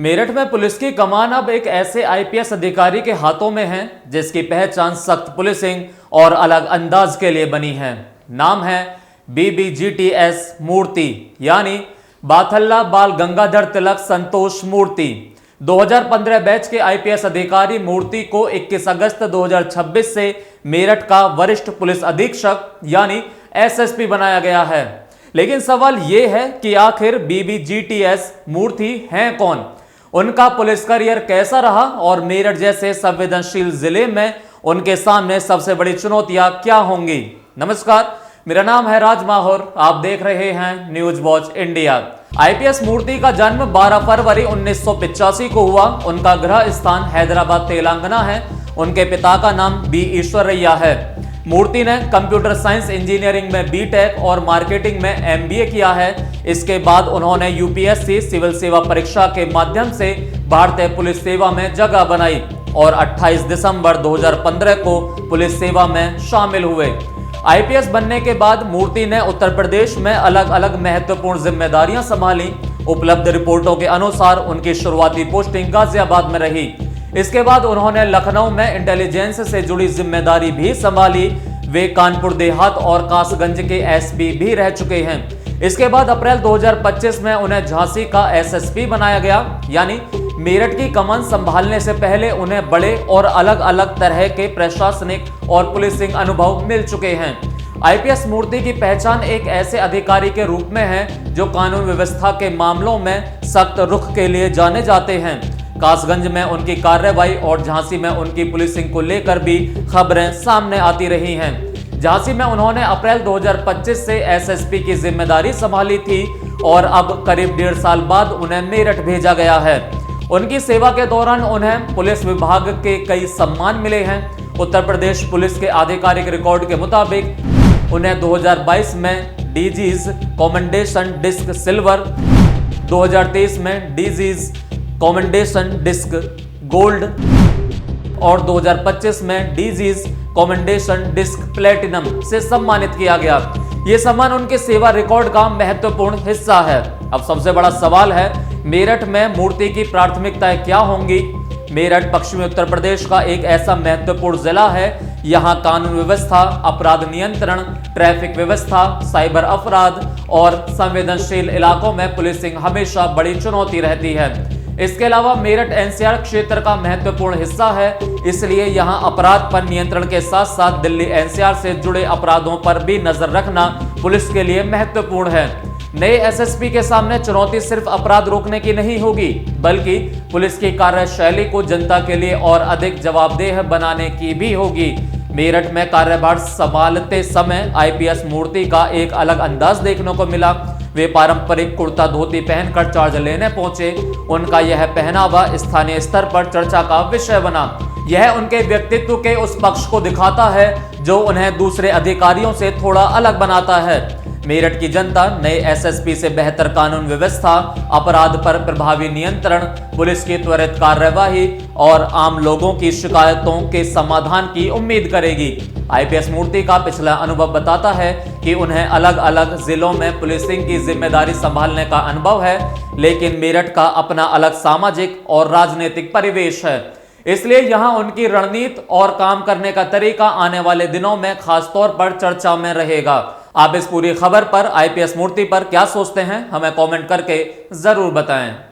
मेरठ में पुलिस की कमान अब एक ऐसे आईपीएस अधिकारी के हाथों में है जिसकी पहचान सख्त पुलिसिंग और अलग अंदाज के लिए बनी है। नाम है बीबीजीटीएस मूर्ति यानी बाथल्ला बाल गंगाधर तिलक संतोष मूर्ति। 2015 बैच के आईपीएस अधिकारी मूर्ति को 21 अगस्त 2026 से मेरठ का वरिष्ठ पुलिस अधीक्षक यानी एसएसपी बनाया गया है। लेकिन सवाल यह है कि आखिर बीबीजीटीएस मूर्ति हैं कौन, उनका पुलिस करियर कैसा रहा और मेरठ जैसे संवेदनशील जिले में उनके सामने सबसे बड़ी चुनौतियां क्या होंगी। नमस्कार, मेरा नाम है राज माहौर, आप देख रहे हैं न्यूज वॉच इंडिया। आईपीएस मूर्ति का जन्म 12 फरवरी 1985 को हुआ। उनका गृह स्थान हैदराबाद तेलंगाना है। उनके पिता का नाम बी ईश्वरैया है। मूर्ति ने कंप्यूटर साइंस इंजीनियरिंग में बीटेक और मार्केटिंग में एमबीए किया है। इसके बाद उन्होंने यूपीएससी सिविल सेवा परीक्षा के माध्यम से भारतीय पुलिस सेवा में जगह बनाई और 28 दिसंबर 2015 को पुलिस सेवा में शामिल हुए। आईपीएस बनने के बाद मूर्ति ने उत्तर प्रदेश में अलग अलग महत्वपूर्ण जिम्मेदारियां संभाली। उपलब्ध रिपोर्टों के अनुसार उनकी शुरुआती पोस्टिंग गाजियाबाद में रही। इसके बाद उन्होंने लखनऊ में इंटेलिजेंस से जुड़ी जिम्मेदारी भी संभाली। वे कानपुर देहात और कासगंज के एसपी भी रह चुके हैं। इसके बाद अप्रैल 2025 में उन्हें झांसी का एसएसपी बनाया गया। यानी मेरठ की कमान संभालने से पहले उन्हें बड़े और अलग अलग तरह के प्रशासनिक और पुलिसिंग अनुभव मिल चुके हैं। आईपीएस मूर्ति की पहचान एक ऐसे अधिकारी के रूप में है जो कानून व्यवस्था के मामलों में सख्त रुख के लिए जाने जाते हैं। कासगंज में उनकी कार्रवाई और झांसी में उनकी पुलिसिंग को लेकर भी खबरें सामने आती रही हैं। झांसी में उन्होंने अप्रैल 2025 से एसएसपी की जिम्मेदारी संभाली थी और अब करीब 1.5 साल बाद उन्हें मेरठ भेजा गया है। उनकी सेवा के दौरान उन्हें पुलिस विभाग के कई सम्मान मिले हैं। उत्तर प्रदेश पुलिस के आधिकारिक रिकॉर्ड के मुताबिक उन्हें 2022 में डीजीज कमेंडेशन डिस्क सिल्वर, 2023 में डीजीज कमेंडेशन डिस्क गोल्ड और 2025 में डीजीज कमेंडेशन डिस्क प्लेटिनम से सम्मानित किया गया। यह सम्मान उनके सेवा रिकॉर्ड का महत्वपूर्ण हिस्सा है। अब सबसे बड़ा सवाल है, मेरठ में मूर्ति की प्राथमिकताएं क्या होंगी। मेरठ पश्चिमी उत्तर प्रदेश का एक ऐसा महत्वपूर्ण जिला है। यहाँ कानून व्यवस्था, अपराध नियंत्रण, ट्रैफिक व्यवस्था, साइबर अपराध और संवेदनशील इलाकों में पुलिसिंग हमेशा बड़ी चुनौती रहती है। इसके अलावा मेरठ एनसीआर क्षेत्र का महत्वपूर्ण हिस्सा है, इसलिए यहाँ अपराध पर नियंत्रण के साथ साथ दिल्ली एनसीआर से जुड़े अपराधों पर भी नजर रखना पुलिस के लिए महत्वपूर्ण है। नए एसएसपी के सामने चुनौती सिर्फ अपराध रोकने की नहीं होगी, बल्कि पुलिस की कार्यशैली को जनता के लिए और अधिक जवाबदेह बनाने की भी होगी। मेरठ में कार्यभार संभालते समय आईपीएस मूर्ति का एक अलग अंदाज देखने को मिला। वे पारंपरिक कुर्ता धोती पहनकर चार्ज लेने पहुंचे। उनका यह पहनावा स्थानीय स्तर पर चर्चा का विषय बना। यह उनके व्यक्तित्व के उस पक्ष को दिखाता है जो उन्हें दूसरे अधिकारियों से थोड़ा अलग बनाता है। मेरठ की जनता नए एसएसपी से बेहतर कानून व्यवस्था, अपराध पर प्रभावी नियंत्रण, पुलिस की त्वरित कार्यवाही और आम लोगों की शिकायतों के समाधान की उम्मीद करेगी। आईपीएस मूर्ति का पिछला अनुभव बताता है कि उन्हें अलग अलग जिलों में पुलिसिंग की जिम्मेदारी संभालने का अनुभव है, लेकिन मेरठ का अपना अलग सामाजिक और राजनीतिक परिवेश है। इसलिए यहां उनकी रणनीति और काम करने का तरीका आने वाले दिनों में खासतौर पर चर्चा में रहेगा। आप इस पूरी खबर पर, आईपीएस मूर्ति पर क्या सोचते हैं, हमें कमेंट करके जरूर बताएं।